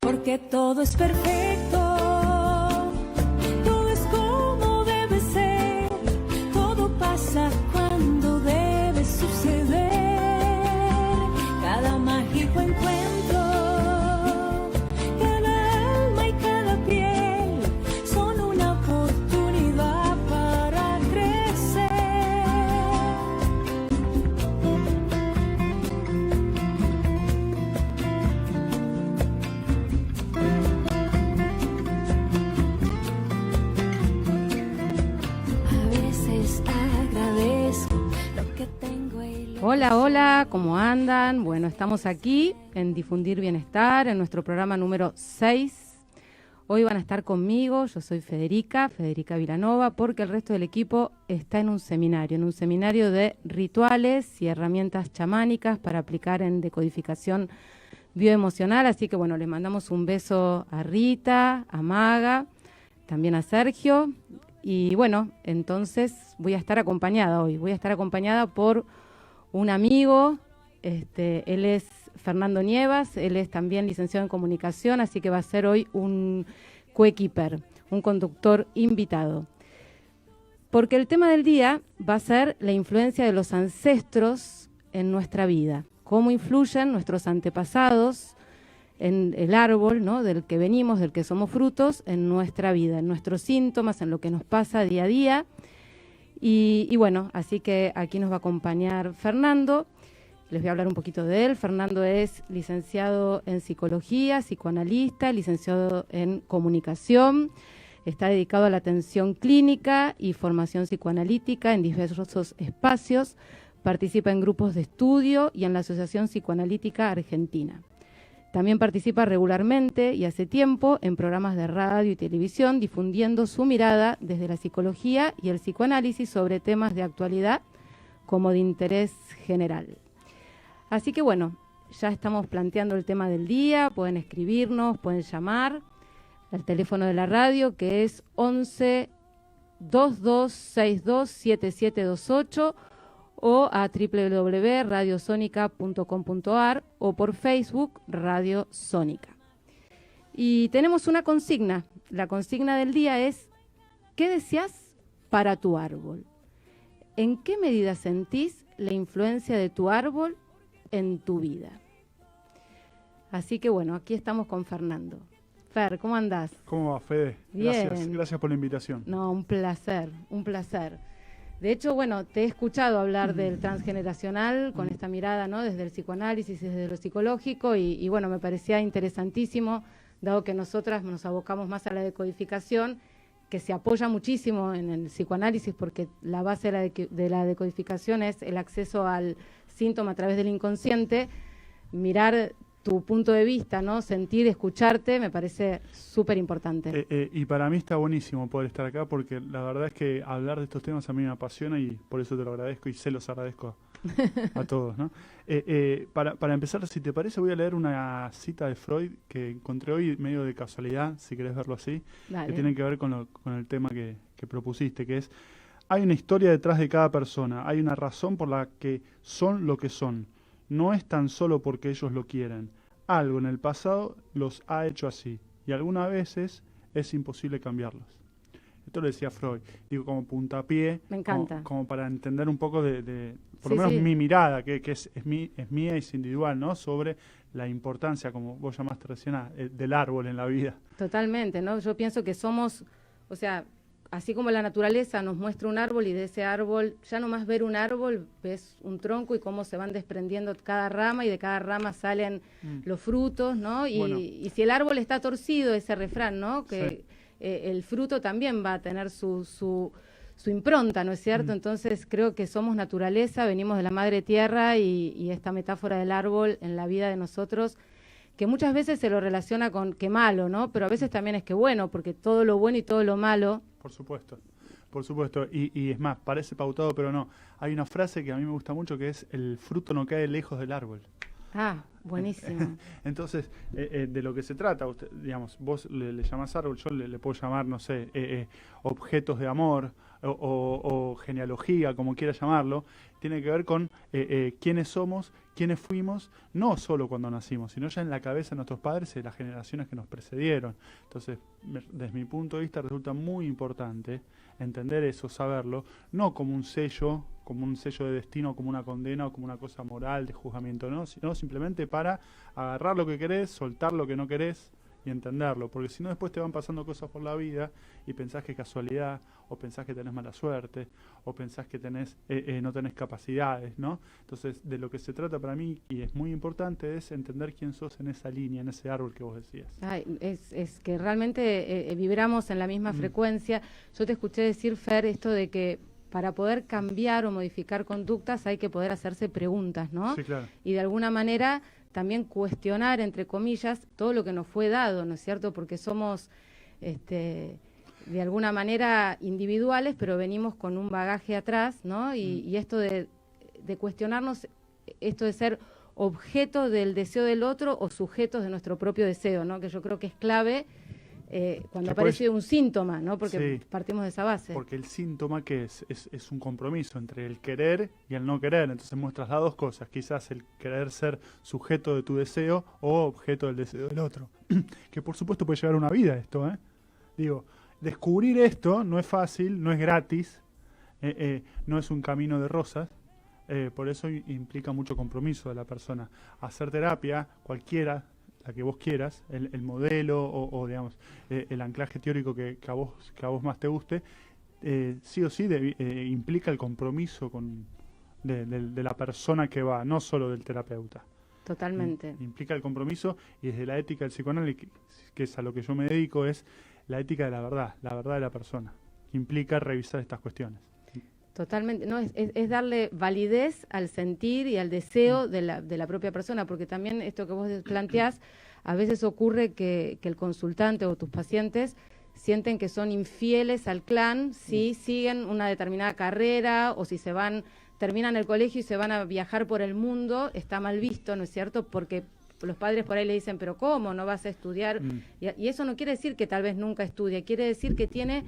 porque todo es perfecto, todo es como debe ser, todo pasa cuando debe suceder, cada mágico encuentro, cada alma y cada piel son una oportunidad para crecer. A veces agradezco lo que tengo y lo Hola, que hola, ¿cómo andan? Bueno, estamos aquí en Difundir Bienestar, en nuestro programa número 6. Hoy van a estar conmigo, yo soy Federica Vilanova, porque el resto del equipo está en un seminario de rituales y herramientas chamánicas para aplicar en decodificación bioemocional. Así que bueno, les mandamos un beso a Rita, a Maga, también a Sergio. Y bueno, entonces voy a estar acompañada hoy, por un amigo, él es Fernando Nievas, él es también licenciado en comunicación, así que va a ser hoy un coequiper, un conductor invitado. Porque el tema del día va a ser la influencia de los ancestros en nuestra vida, cómo influyen nuestros antepasados en el árbol, ¿no?, del que venimos, del que somos frutos, en nuestra vida, en nuestros síntomas, en lo que nos pasa día a día. Y bueno, así que aquí nos va a acompañar Fernando. Les voy a hablar un poquito de él. Fernando es licenciado en psicología, psicoanalista, licenciado en comunicación. Está dedicado a la atención clínica y formación psicoanalítica en diversos espacios. Participa en grupos de estudio y en la Asociación Psicoanalítica Argentina. También participa regularmente y hace tiempo en programas de radio y televisión, difundiendo su mirada desde la psicología y el psicoanálisis sobre temas de actualidad como de interés general. Así que bueno, ya estamos planteando el tema del día, pueden escribirnos, pueden llamar al teléfono de la radio, que es 11 2262 7728, o a www.radiosonica.com.ar, o por Facebook Radio Sónica. Y tenemos una consigna. La consigna del día es: ¿qué deseas para tu árbol? ¿En qué medida sentís la influencia de tu árbol en tu vida? Así que bueno, aquí estamos con Fernando. Fer, ¿cómo andás? ¿Cómo va, Fede? Bien. Gracias por la invitación. No, un placer, un placer. De hecho, bueno, te he escuchado hablar del transgeneracional con esta mirada, ¿no?, desde el psicoanálisis, desde lo psicológico, y bueno, me parecía interesantísimo, dado que nosotras nos abocamos más a la decodificación, que se apoya muchísimo en el psicoanálisis, porque la base de la decodificación es el acceso al síntoma a través del inconsciente. Mirar tu punto de vista, ¿no?, sentir, escucharte, me parece súper importante. Y para mí está buenísimo poder estar acá, porque la verdad es que hablar de estos temas a mí me apasiona, y por eso te lo agradezco y se los agradezco a todos, ¿no? Para empezar, si te parece, voy a leer una cita de Freud que encontré hoy medio de casualidad, si querés verlo así. Dale. Que tiene que ver con el tema que propusiste, que es: hay una historia detrás de cada persona, hay una razón por la que son lo que son. No es tan solo porque ellos lo quieren. Algo en el pasado los ha hecho así, y algunas veces es imposible cambiarlos. Esto lo decía Freud, digo, como puntapié. Me encanta. Como para entender un poco por lo Sí, menos sí. mi mirada, que es mía y es individual, ¿no?, sobre la importancia, como vos llamaste recién, del árbol en la vida. Totalmente, ¿no? Yo pienso que somos, o sea, así como la naturaleza nos muestra un árbol, y de ese árbol, ya no más ver un árbol, ves un tronco y cómo se van desprendiendo cada rama, y de cada rama salen los frutos, ¿no? Y, Bueno. y si el árbol está torcido, ese refrán, ¿no?, que Sí. El fruto también va a tener su impronta, ¿no es cierto? Entonces creo que somos naturaleza, venimos de la madre tierra, y esta metáfora del árbol en la vida de nosotros, que muchas veces se lo relaciona con que malo, ¿no? Pero a veces también es que bueno, porque todo lo bueno y todo lo malo. Por supuesto. Y es más, parece pautado, pero no. Hay una frase que a mí me gusta mucho, que es: el fruto no cae lejos del árbol. Ah, buenísimo. Entonces, de lo que se trata, usted, digamos, vos le llamás árbol, yo le puedo llamar, no sé, objetos de amor, o genealogía, como quieras llamarlo, tiene que ver con quiénes somos, quiénes fuimos, no solo cuando nacimos, sino ya en la cabeza de nuestros padres y de las generaciones que nos precedieron. Entonces, desde mi punto de vista, resulta muy importante entender eso, saberlo, no como un sello de destino, como una condena o como una cosa moral de juzgamiento, no, sino simplemente para agarrar lo que querés, soltar lo que no querés y entenderlo, porque si no después te van pasando cosas por la vida y pensás que es casualidad, o pensás que tenés mala suerte, o pensás que no tenés capacidades, ¿no? Entonces, de lo que se trata para mí, y es muy importante, es entender quién sos en esa línea, en ese árbol que vos decías. Ay, es que realmente vibramos en la misma frecuencia. Yo te escuché decir, Fer, esto de que para poder cambiar o modificar conductas hay que poder hacerse preguntas, ¿no? Sí, claro. Y de alguna manera también cuestionar, entre comillas, todo lo que nos fue dado, ¿no es cierto? Porque somos, de alguna manera, individuales, pero venimos con un bagaje atrás, ¿no? Y esto de cuestionarnos, esto de ser objeto del deseo del otro o sujetos de nuestro propio deseo, ¿no? Que yo creo que es clave cuando aparece un síntoma, ¿no? Porque partimos de esa base. Porque el síntoma, ¿qué es? Es un compromiso entre el querer y el no querer. Entonces muestras las dos cosas. Quizás el querer ser sujeto de tu deseo o objeto del deseo del otro. Que por supuesto puede llevar una vida esto, ¿eh? Digo, descubrir esto no es fácil, no es gratis, no es un camino de rosas. Por eso implica mucho compromiso de la persona. Hacer terapia, cualquiera, la que vos quieras, el modelo o digamos, el anclaje teórico que a vos más te guste, sí o sí implica el compromiso de la persona que va, no solo del terapeuta. Totalmente. Implica el compromiso, y desde la ética del psicoanálisis, que es a lo que yo me dedico, es la ética de la verdad de la persona, que implica revisar estas cuestiones. Totalmente, no, es darle validez al sentir y al deseo de la propia persona, porque también esto que vos planteás, a veces ocurre que el consultante o tus pacientes sienten que son infieles al clan si siguen una determinada carrera o si terminan el colegio y se van a viajar por el mundo, está mal visto, ¿no es cierto? Porque los padres por ahí le dicen, pero ¿cómo? ¿No vas a estudiar? Y eso no quiere decir que tal vez nunca estudie, quiere decir que tiene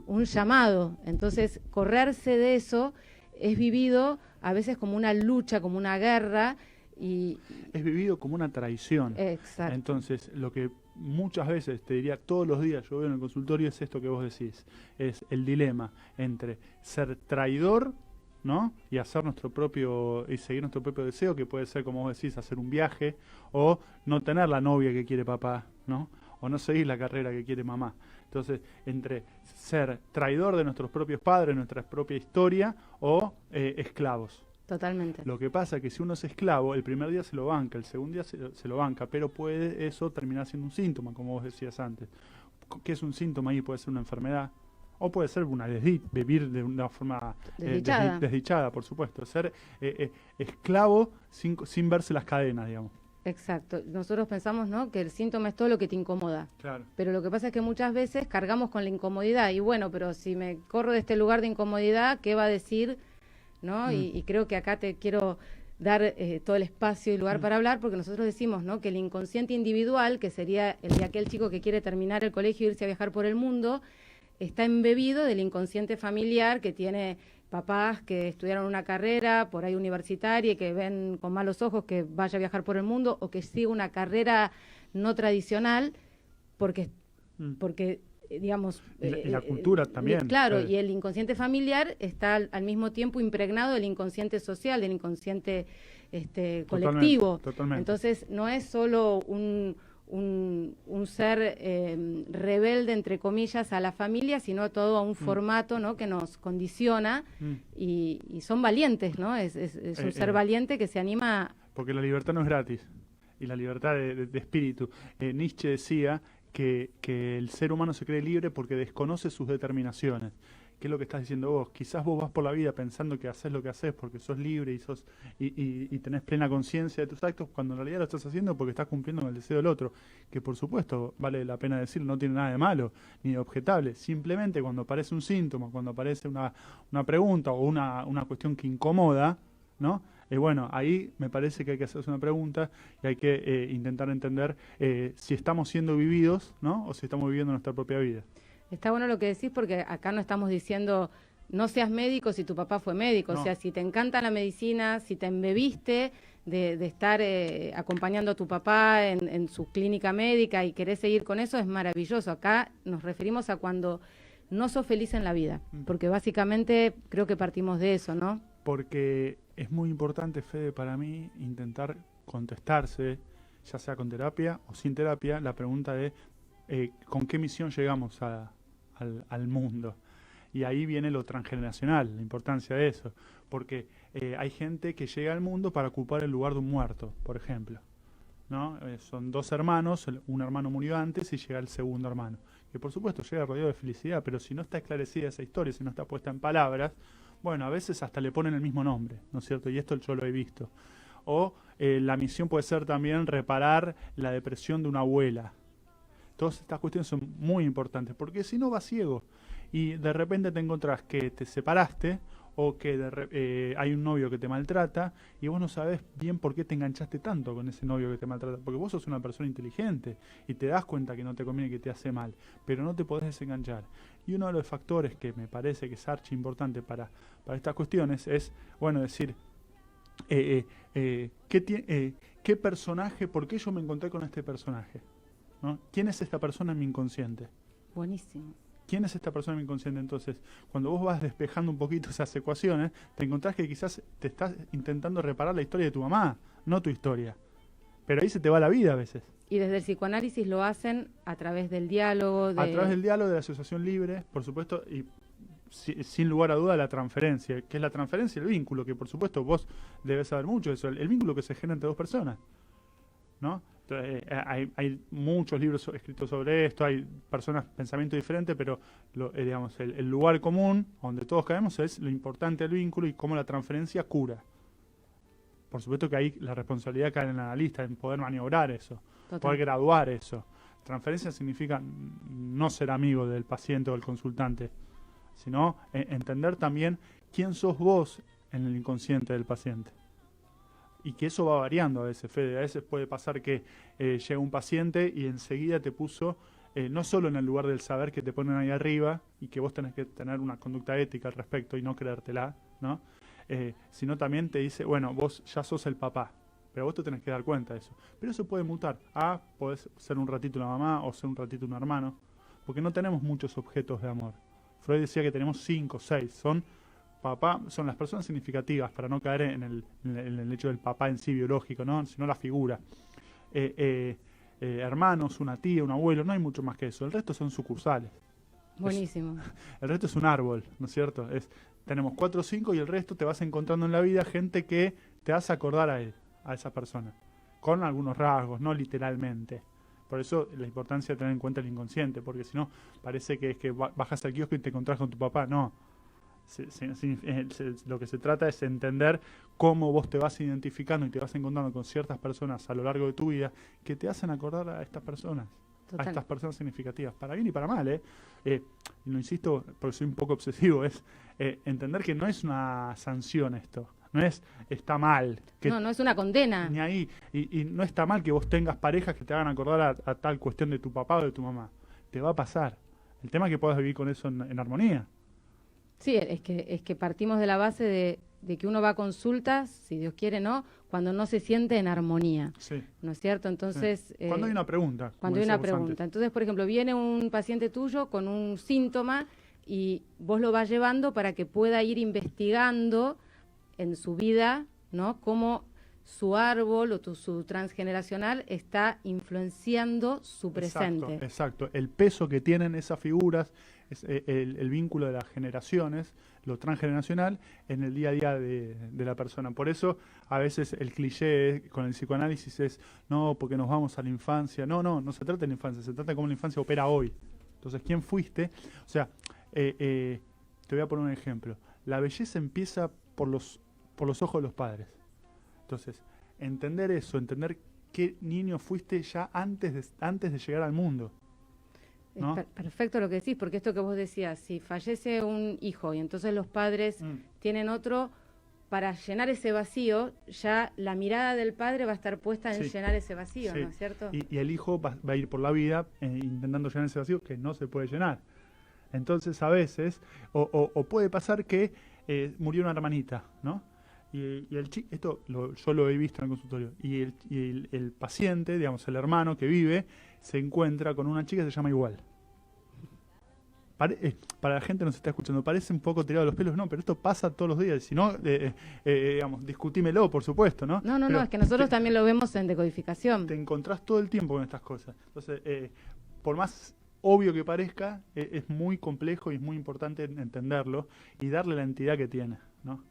un llamado. Entonces, correrse de eso es vivido a veces como una lucha, como una guerra. Es vivido como una traición. Exacto. Entonces, lo que muchas veces, te diría todos los días, yo veo en el consultorio, es esto que vos decís. Es el dilema entre ser traidor, ¿no? Y hacer y seguir nuestro propio deseo, que puede ser, como vos decís, hacer un viaje, o no tener la novia que quiere papá, ¿no? O no seguir la carrera que quiere mamá. Entonces, entre ser traidor de nuestros propios padres, nuestra propia historia, o esclavos. Totalmente. Lo que pasa es que si uno es esclavo, el primer día se lo banca, el segundo día se lo banca, pero puede eso terminar siendo un síntoma, como vos decías antes. ¿Qué es un síntoma ahí? Puede ser una enfermedad, o puede ser vivir de una forma desdichada, por supuesto. Ser esclavo sin verse las cadenas, digamos. Exacto. Nosotros pensamos, ¿no?, que el síntoma es todo lo que te incomoda. Claro. Pero lo que pasa es que muchas veces cargamos con la incomodidad. Y bueno, pero si me corro de este lugar de incomodidad, ¿qué va a decir? ¿No? Y creo que acá te quiero dar todo el espacio y lugar para hablar, porque nosotros decimos, ¿no?, que el inconsciente individual, que sería el de aquel chico que quiere terminar el colegio e irse a viajar por el mundo, está embebido del inconsciente familiar, que tiene papás que estudiaron una carrera por ahí universitaria y que ven con malos ojos que vaya a viajar por el mundo, o que siga una carrera no tradicional porque digamos... Y la cultura también. Claro, y el inconsciente familiar está al mismo tiempo impregnado del inconsciente social, del inconsciente colectivo. Totalmente. Entonces, no es solo un ser rebelde, entre comillas, a la familia, sino todo a un formato, ¿no?, que nos condiciona, y son valientes, ¿no? Es un ser valiente que se anima... Porque la libertad no es gratis, y la libertad de espíritu. Nietzsche decía que el ser humano se cree libre porque desconoce sus determinaciones. ¿Qué es lo que estás diciendo vos? Quizás vos vas por la vida pensando que haces lo que haces porque sos libre y tenés plena conciencia de tus actos, cuando en realidad lo estás haciendo porque estás cumpliendo con el deseo del otro, que por supuesto, vale la pena decir, no tiene nada de malo ni de objetable. Simplemente cuando aparece un síntoma, cuando aparece una pregunta o una cuestión que incomoda, ¿no? Bueno, ahí me parece que hay que hacerse una pregunta y hay que intentar entender si estamos siendo vividos, ¿no?, o si estamos viviendo nuestra propia vida. Está bueno lo que decís, porque acá no estamos diciendo no seas médico si tu papá fue médico. No. O sea, si te encanta la medicina, si te embebiste de estar acompañando a tu papá en su clínica médica y querés seguir con eso, es maravilloso. Acá nos referimos a cuando no sos feliz en la vida, porque básicamente creo que partimos de eso, ¿no? Porque es muy importante, Fede, para mí, intentar contestarse, ya sea con terapia o sin terapia, la pregunta de ¿con qué misión llegamos al mundo? Y ahí viene lo transgeneracional, la importancia de eso. Porque hay gente que llega al mundo para ocupar el lugar de un muerto, por ejemplo, ¿no? Son dos hermanos, un hermano murió antes y llega el segundo hermano. Que por supuesto llega rodeado de felicidad, pero si no está esclarecida esa historia, si no está puesta en palabras, bueno, a veces hasta le ponen el mismo nombre, ¿no es cierto? Y esto yo lo he visto. O la misión puede ser también reparar la depresión de una abuela. Todas estas cuestiones son muy importantes, porque si no vas ciego y de repente te encontrás que te separaste o que hay un novio que te maltrata y vos no sabés bien por qué te enganchaste tanto con ese novio que te maltrata, porque vos sos una persona inteligente y te das cuenta que no te conviene, que te hace mal, pero no te podés desenganchar. Y uno de los factores que me parece que es archi importante para estas cuestiones es, bueno, decir, ¿qué personaje, por qué yo me encontré con este personaje? ¿No? ¿Quién es esta persona en mi inconsciente? Buenísimo. ¿Quién es esta persona en mi inconsciente? Entonces, cuando vos vas despejando un poquito esas ecuaciones, te encontrás que quizás te estás intentando reparar la historia de tu mamá, no tu historia. Pero ahí se te va la vida a veces. Y desde el psicoanálisis lo hacen a través del diálogo. A través del diálogo, de la asociación libre, por supuesto, y sin lugar a duda la transferencia, que es la transferencia, el vínculo, que por supuesto vos debes saber mucho de eso, el vínculo que se genera entre dos personas, ¿no? Hay muchos libros escritos sobre esto, hay personas, pensamiento diferente, pero digamos, el lugar común donde todos caemos es lo importante del vínculo y cómo la transferencia cura. Por supuesto que ahí la responsabilidad cae en el analista, en poder maniobrar eso, Total. poder graduar eso. Transferencia significa no ser amigo del paciente o del consultante, sino entender también quién sos vos en el inconsciente del paciente. Y que eso va variando a veces, Fede. A veces puede pasar que llega un paciente y enseguida te puso, no solo en el lugar del saber que te ponen ahí arriba y que vos tenés que tener una conducta ética al respecto y no creértela, ¿no? Sino también te dice, bueno, vos ya sos el papá, pero vos te tenés que dar cuenta de eso. Pero eso puede mutar. Podés ser un ratito una mamá o ser un ratito un hermano, porque no tenemos muchos objetos de amor. Freud decía que tenemos 5, 6, son las personas significativas, para no caer en el hecho del papá en sí biológico, ¿no? Sino la figura. Hermanos, una tía, un abuelo, no hay mucho más que eso. El resto son sucursales. Buenísimo. El resto es un árbol, ¿no es cierto? Tenemos 4 o 5 y el resto te vas encontrando en la vida gente que te hace acordar a él, a esa persona, con algunos rasgos, no literalmente. Por eso la importancia de tener en cuenta el inconsciente, porque si no, parece que es que bajas al kiosco y te encontrás con tu papá. No. Lo que se trata es entender cómo vos te vas identificando y te vas encontrando con ciertas personas a lo largo de tu vida que te hacen acordar a estas personas, Total. a estas personas significativas, para bien y para mal, y lo insisto porque soy un poco obsesivo, es entender que no es una sanción esto, no es está mal, que No es una condena. ni ahí, y no está mal que vos tengas parejas que te hagan acordar a tal cuestión de tu papá o de tu mamá, te va a pasar. El tema es que puedas vivir con eso en armonía. Sí, es que partimos de la base de que uno va a consultas, si Dios quiere, ¿no? Cuando no se siente en armonía, Sí. ¿no es cierto? Entonces... Sí. Cuando hay una pregunta. Cuando hay una pregunta. Entonces, por ejemplo, viene un paciente tuyo con un síntoma y vos lo vas llevando para que pueda ir investigando en su vida, ¿no? Cómo su árbol o su transgeneracional está influenciando su presente. Exacto. El peso que tienen esas figuras, el vínculo de las generaciones, lo transgeneracional, en el día a día de la persona. Por eso, a veces el cliché con el psicoanálisis es, no, porque nos vamos a la infancia. No se trata de la infancia, se trata de cómo la infancia opera hoy. Entonces, ¿quién fuiste? O sea, te voy a poner un ejemplo. La belleza empieza por los ojos de los padres. Entonces, entender eso, entender qué niño fuiste ya antes de llegar al mundo. ¿No? Es perfecto lo que decís, porque esto que vos decías, si fallece un hijo y entonces los padres tienen otro, para llenar ese vacío, ya la mirada del padre va a estar puesta en llenar ese vacío, sí. ¿no es cierto? Y el hijo va a ir por la vida intentando llenar ese vacío que no se puede llenar. Entonces a veces, o puede pasar que murió una hermanita, ¿no? Y el chico, yo lo he visto en el consultorio, y el paciente, digamos, el hermano que vive, se encuentra con una chica que se llama igual. Para la gente que nos está escuchando, parece un poco tirado de los pelos, no, pero esto pasa todos los días. Si no, digamos, discutímelo, por supuesto, ¿no? No, es que nosotros también lo vemos en decodificación. Te encontrás todo el tiempo con estas cosas. Entonces, por más obvio que parezca, es muy complejo y es muy importante entenderlo y darle la entidad que tiene, ¿no?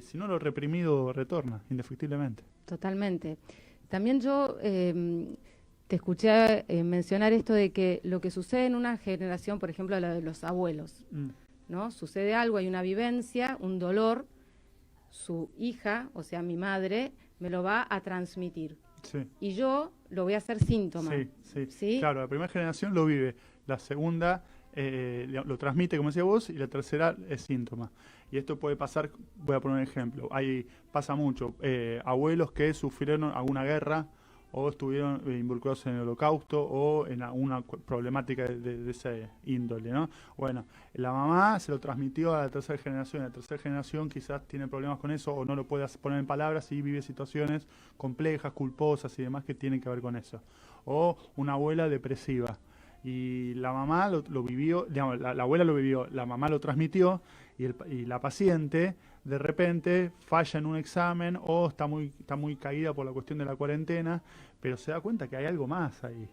Si no, lo reprimido retorna, indefectiblemente. Totalmente. También yo te escuché mencionar esto de que lo que sucede en una generación, por ejemplo, la de los abuelos, ¿no? Sucede algo, hay una vivencia, un dolor, su hija, o sea, mi madre, me lo va a transmitir. Sí. Y yo lo voy a hacer síntoma. Sí. Claro, la primera generación lo vive, la segunda lo transmite, como decía vos, y la tercera es síntoma. Y esto puede pasar, voy a poner un ejemplo, pasa mucho, abuelos que sufrieron alguna guerra o estuvieron involucrados en el Holocausto o en alguna problemática de ese índole, ¿no? Bueno, la mamá se lo transmitió a la tercera generación, y la tercera generación quizás tiene problemas con eso o no lo puede poner en palabras y vive situaciones complejas, culposas y demás que tienen que ver con eso. O una abuela depresiva. Y la mamá lo vivió, digamos, la abuela lo vivió, la mamá lo transmitió y la paciente de repente falla en un examen o está muy caída por la cuestión de la cuarentena, pero se da cuenta que hay algo más ahí,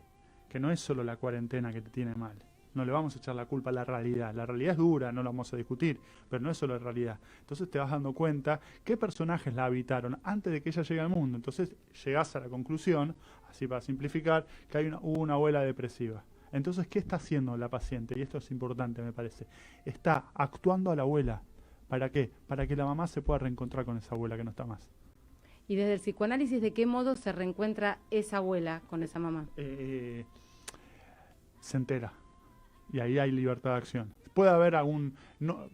que no es solo la cuarentena que te tiene mal. No le vamos a echar la culpa a la realidad. La realidad es dura, no la vamos a discutir, pero no es solo la realidad. Entonces te vas dando cuenta qué personajes la habitaron antes de que ella llegue al mundo. Entonces llegás a la conclusión, así para simplificar, que hubo una abuela depresiva. Entonces, ¿qué está haciendo la paciente? Y esto es importante, me parece. Está actuando a la abuela. ¿Para qué? Para que la mamá se pueda reencontrar con esa abuela que no está más. Y desde el psicoanálisis, ¿de qué modo se reencuentra esa abuela con esa mamá? Se entera. Y ahí hay libertad de acción. Puede haber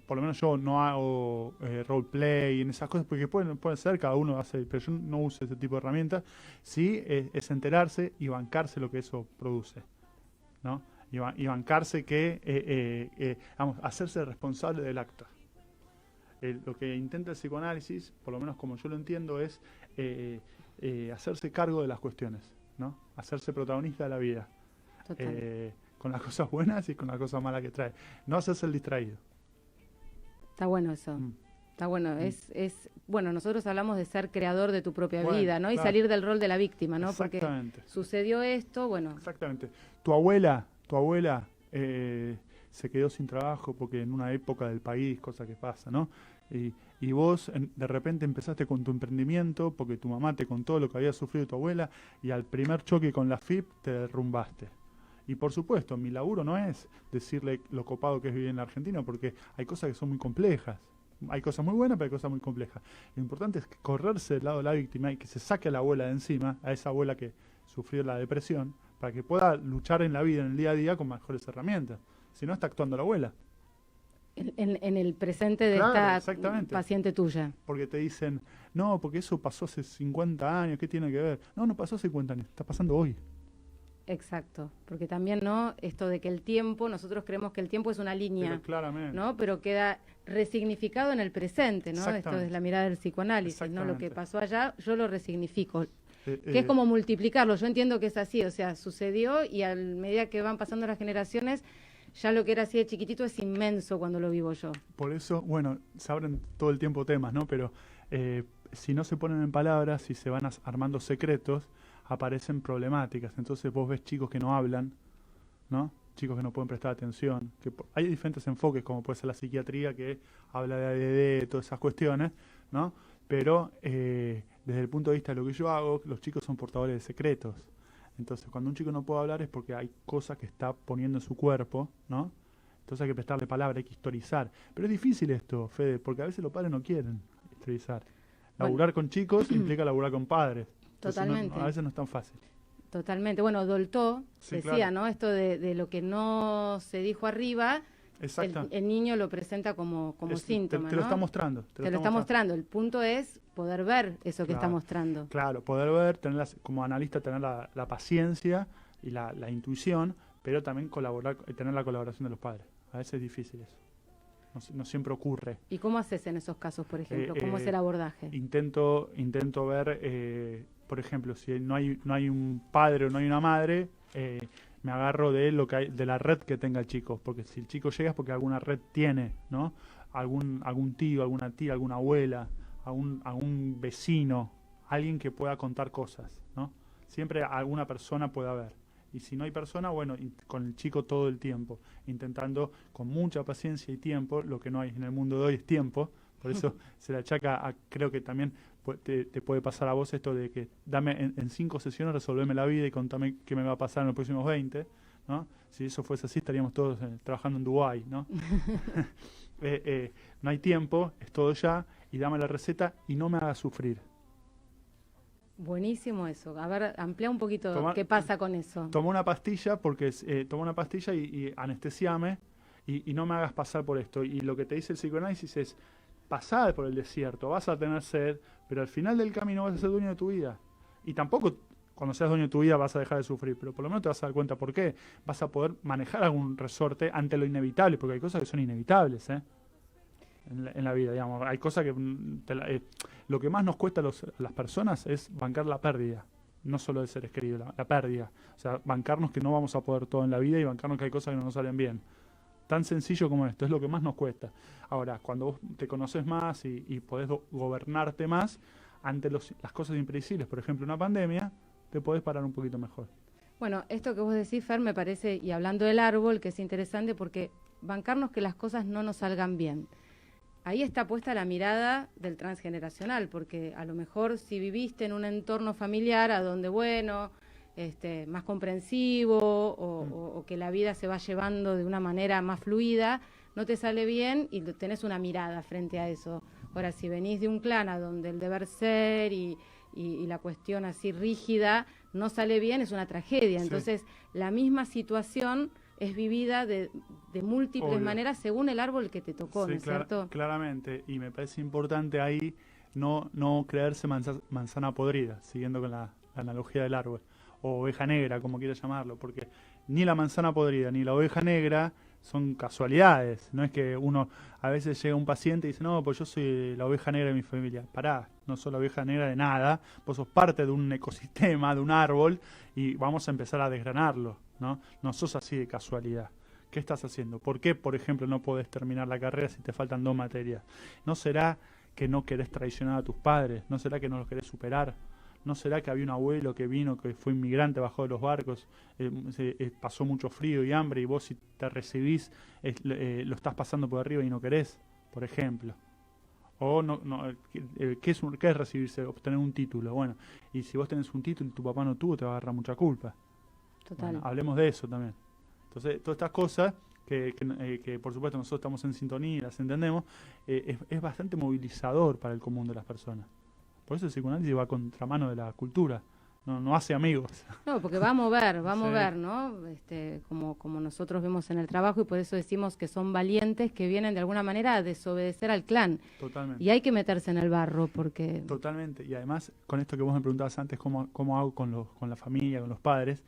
por lo menos yo no hago roleplay en esas cosas, porque puede ser, cada uno hace, pero yo no uso ese tipo de herramientas. Sí, es enterarse y bancarse lo que eso produce, ¿no? Y bancarse vamos, hacerse responsable del acto. Lo que intenta el psicoanálisis, por lo menos como yo lo entiendo, es hacerse cargo de las cuestiones, ¿no? Hacerse protagonista de la vida. Con las cosas buenas y con las cosas malas que trae. No hacerse el distraído. Está bueno eso. Está bueno. Bueno, nosotros hablamos de ser creador de tu propia vida, ¿no? Claro. Y salir del rol de la víctima, ¿no? Exactamente. Porque sucedió esto, bueno. Exactamente. Tu abuela se quedó sin trabajo porque en una época del país, cosa que pasa, ¿no? Y vos de repente empezaste con tu emprendimiento porque tu mamá te contó lo que había sufrido tu abuela y al primer choque con la FIP te derrumbaste. Y por supuesto, mi laburo no es decirle lo copado que es vivir en la Argentina, porque hay cosas que son muy complejas. Hay cosas muy buenas, pero hay cosas muy complejas. Lo importante es correrse del lado de la víctima y que se saque a la abuela de encima, a esa abuela que sufrió la depresión, para que pueda luchar en la vida, en el día a día, con mejores herramientas. Si no, está actuando la abuela. En el presente de esta paciente tuya. Porque te dicen, no, porque eso pasó hace 50 años, ¿qué tiene que ver? No pasó hace 50 años, está pasando hoy. Exacto, porque también, ¿no? Esto de que el tiempo, nosotros creemos que el tiempo es una línea, pero claramente, ¿no? Pero queda resignificado en el presente, ¿no? Esto es la mirada del psicoanálisis, ¿no? Lo que pasó allá, yo lo resignifico. Que es como multiplicarlo. Yo entiendo que es así, o sea, sucedió y a medida que van pasando las generaciones, ya lo que era así de chiquitito es inmenso cuando lo vivo yo. Por eso, bueno, se abren todo el tiempo temas, ¿no? Pero si no se ponen en palabras, si se van armando secretos, aparecen problemáticas. Entonces vos ves chicos que no hablan, ¿no? Chicos que no pueden prestar atención. Hay diferentes enfoques, como puede ser la psiquiatría, que habla de ADD, todas esas cuestiones, ¿no? Pero desde el punto de vista de lo que yo hago, los chicos son portadores de secretos. Entonces, cuando un chico no puede hablar es porque hay cosas que está poniendo en su cuerpo, ¿no? Entonces hay que prestarle palabra, hay que historizar. Pero es difícil esto, Fede, porque a veces los padres no quieren historizar. Laburar con chicos implica laburar con padres. Totalmente. A veces no es tan fácil. Totalmente. Bueno, Dolto decía, claro, ¿no? Esto de lo que no se dijo arriba, el niño lo presenta como síntoma, te lo está mostrando. Te lo está mostrando. El punto es poder ver eso que está mostrando. Claro, poder ver, como analista, tener la paciencia y la intuición, pero también tener la colaboración de los padres. A veces es difícil eso. No siempre ocurre. ¿Y cómo haces en esos casos, por ejemplo? ¿Cómo es el abordaje? Intento ver, por ejemplo, si no hay un padre o no hay una madre, me agarro de lo que hay, de la red que tenga el chico, porque si el chico llega es porque alguna red tiene, ¿no? Algún tío, alguna tía, alguna abuela, algún vecino, alguien que pueda contar cosas, ¿no? Siempre alguna persona puede haber. Y si no hay persona, bueno, con el chico todo el tiempo, intentando con mucha paciencia y tiempo, lo que no hay en el mundo de hoy es tiempo, por eso se le achaca creo que también te puede pasar a vos esto de que dame en 5 sesiones resolveme la vida y contame qué me va a pasar en los próximos 20, ¿no? Si eso fuese así estaríamos todos trabajando en Dubái, ¿no? No hay tiempo, es todo ya, y dame la receta y no me hagas sufrir. Buenísimo eso. A ver, amplía un poquito qué pasa con eso. Toma una pastilla toma una pastilla y anestesiame y no me hagas pasar por esto. Y lo que te dice el psicoanálisis es, pasá por el desierto, vas a tener sed, pero al final del camino vas a ser dueño de tu vida. Y tampoco cuando seas dueño de tu vida vas a dejar de sufrir, pero por lo menos te vas a dar cuenta por qué. Vas a poder manejar algún resorte ante lo inevitable, porque hay cosas que son inevitables, en la vida, digamos. Hay cosas que lo que más nos cuesta a las personas es bancar la pérdida, no solo de seres queridos, la pérdida. O sea, bancarnos que no vamos a poder todo en la vida y bancarnos que hay cosas que no nos salen bien. Tan sencillo como esto, es lo que más nos cuesta. Ahora, cuando vos te conoces más y podés gobernarte más ante las cosas impredecibles, por ejemplo una pandemia, te podés parar un poquito mejor. Bueno, esto que vos decís, Fer, me parece, y hablando del árbol, que es interesante porque bancarnos que las cosas no nos salgan bien. Ahí está puesta la mirada del transgeneracional, porque a lo mejor si viviste en un entorno familiar a donde, bueno, más comprensivo o que la vida se va llevando de una manera más fluida, no te sale bien y tenés una mirada frente a eso. Ahora, si venís de un clan a donde el deber ser y la cuestión así rígida no sale bien, es una tragedia. Sí. Entonces, la misma situación es vivida de múltiples maneras según el árbol que te tocó, sí, ¿no es cierto? Claramente, y me parece importante ahí no creerse manzana podrida, siguiendo con la analogía del árbol, o oveja negra, como quieras llamarlo, porque ni la manzana podrida ni la oveja negra son casualidades. No es que uno, a veces llega un paciente y dice, no, pues yo soy la oveja negra de mi familia. Pará, no sos la oveja negra de nada, vos sos parte de un ecosistema, de un árbol, y vamos a empezar a desgranarlo, ¿no? No sos así de casualidad. ¿Qué estás haciendo? ¿Por qué, por ejemplo, no podés terminar la carrera si te faltan 2 materias? ¿No será que no querés traicionar a tus padres? ¿No será que no los querés superar? ¿No será que había un abuelo que vino, que fue inmigrante, bajó de los barcos, pasó mucho frío y hambre y vos si te recibís lo estás pasando por arriba y no querés, por ejemplo? O ¿qué es recibirse, obtener un título? Bueno, y si vos tenés un título y tu papá no tuvo, te va a agarrar mucha culpa. Total. Bueno, hablemos de eso también. Entonces, todas estas cosas que por supuesto nosotros estamos en sintonía y las entendemos, es bastante movilizador para el común de las personas. Por eso el psicoanálisis va a contramano de la cultura, no hace amigos. No, porque va a mover, sí. Mover, ¿no? Como nosotros vemos en el trabajo, y por eso decimos que son valientes que vienen de alguna manera a desobedecer al clan. Totalmente. Y hay que meterse en el barro porque... Totalmente. Y además, con esto que vos me preguntabas antes, ¿cómo hago con la familia, con los padres?